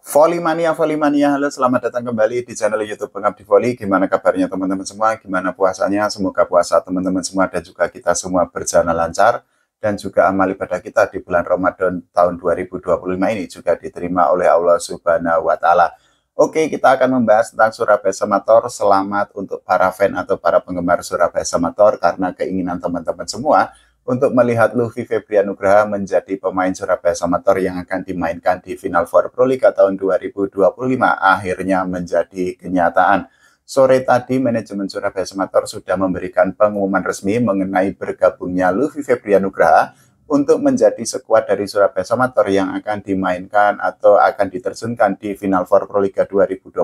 Voli Mania, halo selamat datang kembali di channel YouTube Pengabdi Voli. Gimana kabarnya teman-teman semua? Gimana puasanya? Semoga puasa teman-teman semua dan juga kita semua berjalan lancar. Dan juga amal ibadah kita di bulan Ramadan tahun 2025 ini juga diterima oleh Allah Subhanahu wa Ta'ala. Oke, kita akan membahas tentang Surabaya Samator. Selamat untuk para fan atau para penggemar Surabaya Samator karena keinginan teman-teman semua untuk melihat Luffy Febrianugraha menjadi pemain Surabaya Samator yang akan dimainkan di Final Four Pro Liga tahun 2025 akhirnya menjadi kenyataan. Sore tadi manajemen Surabaya Samator sudah memberikan pengumuman resmi mengenai bergabungnya Luffy Febrianugraha untuk menjadi skuad dari Surabaya Samator yang akan dimainkan atau akan diterjunkan di Final Four Pro Liga 2025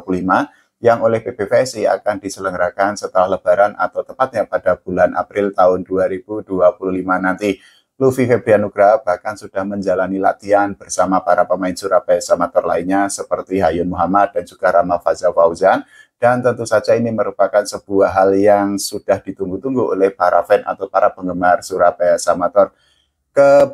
yang oleh PBVSI akan diselenggarakan setelah Lebaran atau tepatnya pada bulan April tahun 2025 nanti. Luffy Febrianugraha bahkan sudah menjalani latihan bersama para pemain Surabaya Samator lainnya seperti Hayun Muhammad dan juga Rama Faza Fauzan. Dan tentu saja ini merupakan sebuah hal yang sudah ditunggu-tunggu oleh para fan atau para penggemar Surabaya Samator.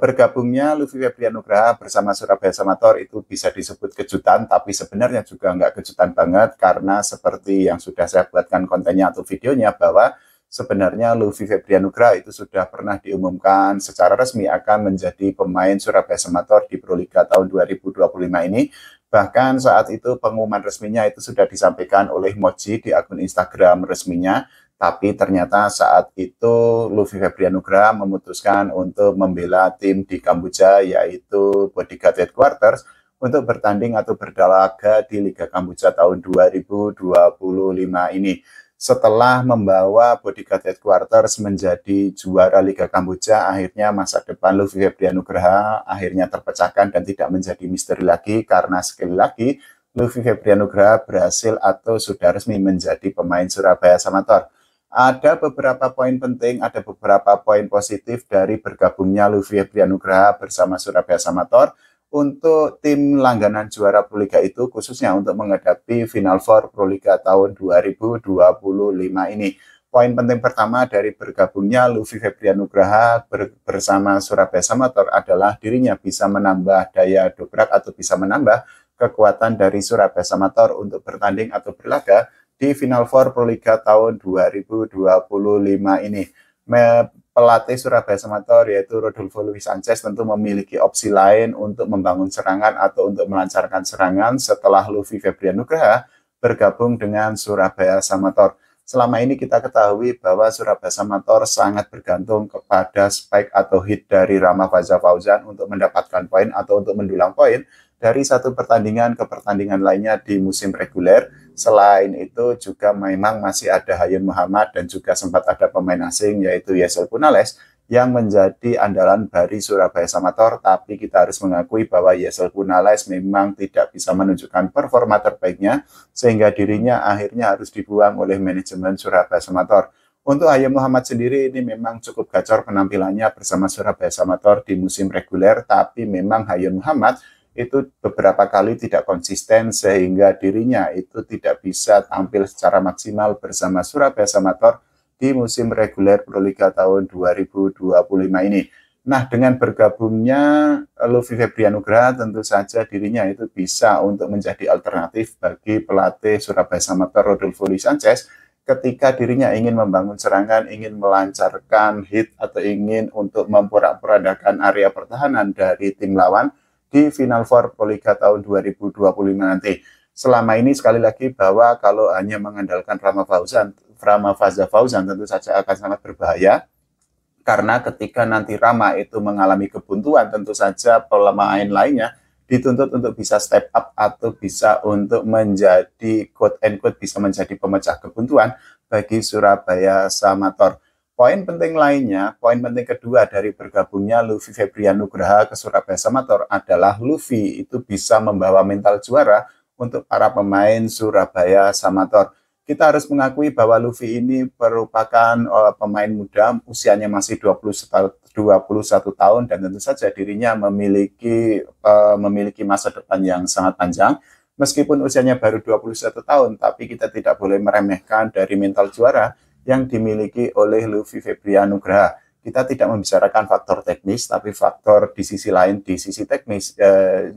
Bergabungnya Luffy Febrianugraha bersama Surabaya Samator itu bisa disebut kejutan, tapi sebenarnya juga nggak kejutan banget karena seperti yang sudah saya buatkan kontennya atau videonya bahwa sebenarnya Luffy Febrianugraha itu sudah pernah diumumkan secara resmi akan menjadi pemain Surabaya Samator di Pro Liga tahun 2025 ini. Bahkan saat itu pengumuman resminya itu sudah disampaikan oleh Moji di akun Instagram resminya. Tapi ternyata saat itu Luffy Febrianugraha memutuskan untuk membela tim di Kamboja yaitu Bodyguard Headquarters untuk bertanding atau berlaga di Liga Kamboja tahun 2025 ini. Setelah membawa Bodyguard Headquarters menjadi juara Liga Kamboja, akhirnya masa depan Luffy Febrianugraha akhirnya terpecahkan dan tidak menjadi misteri lagi karena sekali lagi Luffy Febrianugraha berhasil atau sudah resmi menjadi pemain Surabaya Samator. Ada beberapa poin penting, ada beberapa poin positif dari bergabungnya Luffy Febrianugraha bersama Surabaya Samator untuk tim langganan juara Pro Liga itu, khususnya untuk menghadapi Final Four Pro Liga tahun 2025 ini. Poin penting pertama dari bergabungnya Luffy Febrianugraha bersama Surabaya Samator adalah dirinya bisa menambah daya dobrak atau bisa menambah kekuatan dari Surabaya Samator untuk bertanding atau berlaga di Final Four Pro Liga tahun 2025 ini. Pelatih Surabaya Samator yaitu Rodolfo Luis Sanchez tentu memiliki opsi lain untuk membangun serangan atau untuk melancarkan serangan setelah Luffy Febrianugraha bergabung dengan Surabaya Samator. Selama ini kita ketahui bahwa Surabaya Samator sangat bergantung kepada spike atau hit dari Rama Faza Fauzan untuk mendapatkan poin atau untuk mendulang poin dari satu pertandingan ke pertandingan lainnya di musim reguler. Selain itu juga memang masih ada Hayun Muhammad dan juga sempat ada pemain asing yaitu Yesel Punales yang menjadi andalan dari Surabaya Samator, tapi kita harus mengakui bahwa Yesel Punales memang tidak bisa menunjukkan performa terbaiknya sehingga dirinya akhirnya harus dibuang oleh manajemen Surabaya Samator. Untuk Hayun Muhammad sendiri ini memang cukup gacor penampilannya bersama Surabaya Samator di musim reguler, tapi memang Hayun Muhammad itu beberapa kali tidak konsisten sehingga dirinya itu tidak bisa tampil secara maksimal bersama Surabaya Samator di musim reguler Pro Liga tahun 2025 ini. Nah, dengan bergabungnya Luffy Febrianugraha tentu saja dirinya itu bisa untuk menjadi alternatif bagi pelatih Surabaya Samator Rodolfo Luis Sanchez ketika dirinya ingin membangun serangan, ingin melancarkan hit atau ingin untuk memporak-porandakan area pertahanan dari tim lawan di Final Four Pro Liga tahun 2025 nanti. Selama ini sekali lagi bahwa kalau hanya mengandalkan Rama Faza Fauzan tentu saja akan sangat berbahaya. Karena ketika nanti Rama itu mengalami kebuntuan, tentu saja pemain lainnya dituntut untuk bisa step up atau bisa untuk menjadi quote and quote bisa menjadi pemecah kebuntuan bagi Surabaya Samator. Poin penting lainnya, poin penting kedua dari bergabungnya Luffy Febrianugraha ke Surabaya Samator adalah Luffy itu bisa membawa mental juara untuk para pemain Surabaya Samator. Kita harus mengakui bahwa Luffy ini merupakan pemain muda, usianya masih 21 tahun dan tentu saja dirinya memiliki masa depan yang sangat panjang. Meskipun usianya baru 21 tahun, tapi kita tidak boleh meremehkan dari mental juara yang dimiliki oleh Luffy Febrianugraha. kita tidak membicarakan faktor teknis, tapi faktor di sisi lain, di sisi teknis,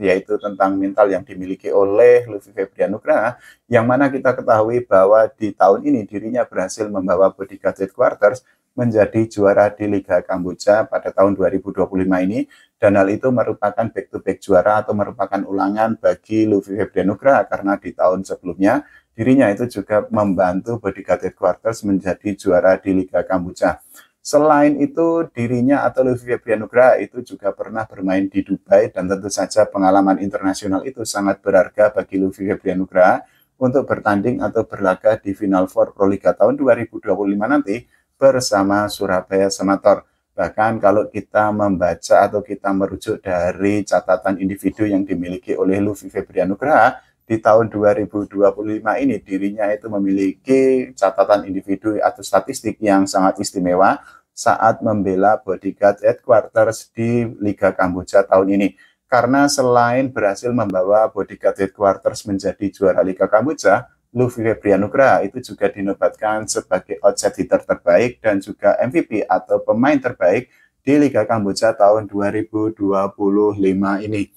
yaitu tentang mental yang dimiliki oleh Luffy Febrianugraha, yang mana kita ketahui bahwa di tahun ini dirinya berhasil membawa Bodyguard Headquarters menjadi juara di Liga Kamboja pada tahun 2025 ini, dan hal itu merupakan back-to-back juara atau merupakan ulangan bagi Luffy Febrianugraha, karena di tahun sebelumnya dirinya itu juga membantu Bodyguard Headquarters menjadi juara di Liga Kamboja. Selain itu, dirinya atau Luffy Febrianugraha itu juga pernah bermain di Dubai, dan tentu saja pengalaman internasional itu sangat berharga bagi Luffy Febrianugraha untuk bertanding atau berlaga di Final Four Proliga tahun 2025 nanti bersama Surabaya Samator. Bahkan kalau kita membaca atau kita merujuk dari catatan individu yang dimiliki oleh Luffy Febrianugraha, di tahun 2025 ini dirinya itu memiliki catatan individu atau statistik yang sangat istimewa saat membela Bodyguard Headquarters di Liga Kamboja tahun ini. Karena selain berhasil membawa Bodyguard Headquarters menjadi juara Liga Kamboja, Luffy Febrianugraha itu juga dinobatkan sebagai outside hitter terbaik dan juga MVP atau pemain terbaik di Liga Kamboja tahun 2025 ini.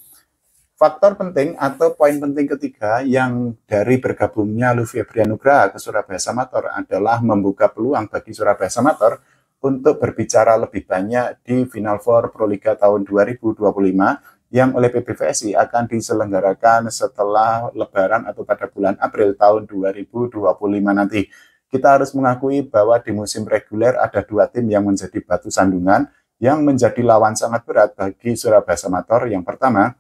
Faktor penting atau poin penting ketiga yang dari bergabungnya Luffy Febrianugraha ke Surabaya Samator adalah membuka peluang bagi Surabaya Samator untuk berbicara lebih banyak di Final Four Proliga tahun 2025 yang oleh PBVSI akan diselenggarakan setelah Lebaran atau pada bulan April tahun 2025 nanti. Kita harus mengakui bahwa di musim reguler ada dua tim yang menjadi batu sandungan yang menjadi lawan sangat berat bagi Surabaya Samator. Yang pertama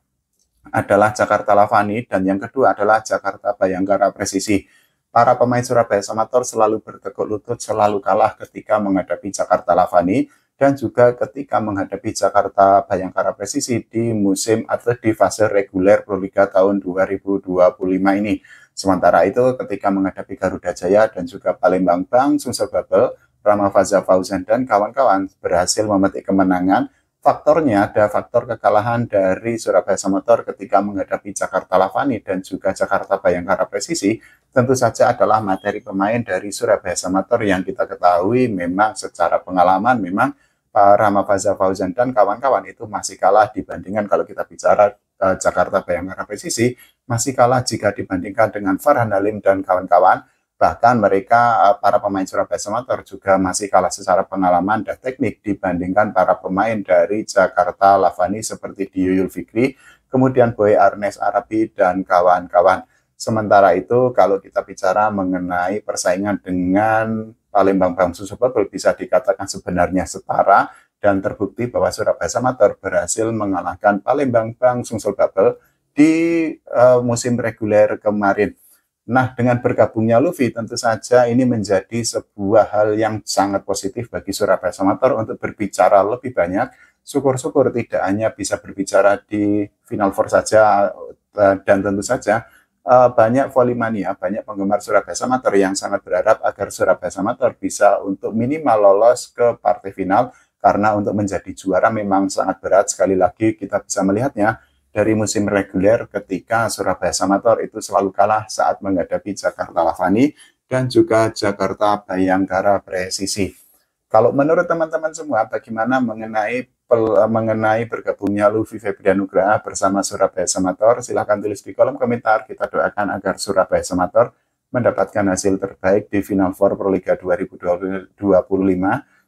adalah Jakarta Lavani, dan yang kedua adalah Jakarta Bhayangkara Presisi. Para pemain Surabaya Samator selalu bertekuk lutut, selalu kalah ketika menghadapi Jakarta Lavani dan juga ketika menghadapi Jakarta Bhayangkara Presisi di musim atau di fase reguler Proliga tahun 2025 ini. Sementara itu ketika menghadapi Garuda Jaya dan juga Palembang Bang, Sumsel Babel, Ramafaza Fauzan dan kawan-kawan berhasil memetik kemenangan. Faktornya ada faktor kekalahan dari Surabaya Samator ketika menghadapi Jakarta Lavani dan juga Jakarta Bhayangkara Presisi. Tentu saja adalah materi pemain dari Surabaya Samator yang kita ketahui memang secara pengalaman memang Ramafaza Fauzan dan kawan-kawan itu masih kalah dibandingkan kalau kita bicara Jakarta Bhayangkara Presisi, masih kalah jika dibandingkan dengan Farhan Halim dan kawan-kawan. Bahkan mereka, para pemain Surabaya Samator juga masih kalah secara pengalaman dan teknik dibandingkan para pemain dari Jakarta Lavani seperti Diyuyul Fikri, kemudian Boy Arnes Arabi, dan kawan-kawan. Sementara itu, kalau kita bicara mengenai persaingan dengan Palembang Bang Sumsel Babel, bisa dikatakan sebenarnya setara, dan terbukti bahwa Surabaya Samator berhasil mengalahkan Palembang Bang Sumsel Babel di musim reguler kemarin. Nah, dengan bergabungnya Luffy, tentu saja ini menjadi sebuah hal yang sangat positif bagi Surabaya Samator untuk berbicara lebih banyak. Syukur-syukur tidak hanya bisa berbicara di Final Four saja, dan tentu saja banyak volley-mania, banyak penggemar Surabaya Samator yang sangat berharap agar Surabaya Samator bisa untuk minimal lolos ke partai final, karena untuk menjadi juara memang sangat berat. Sekali lagi kita bisa melihatnya dari musim reguler ketika Surabaya Samator itu selalu kalah saat menghadapi Jakarta Lavani dan juga Jakarta Bhayangkara Presisi. Kalau menurut teman-teman semua, bagaimana mengenai bergabungnya Luffy Febrianugraha bersama Surabaya Samator? Silahkan tulis di kolom komentar. Kita doakan agar Surabaya Samator mendapatkan hasil terbaik di Final Four Proliga 2025.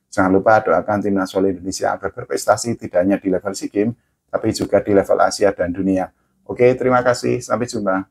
Jangan lupa doakan timnas volley Indonesia agar berprestasi tidak hanya di level SEA Games, tapi juga di level Asia dan dunia. Oke, terima kasih. Sampai jumpa.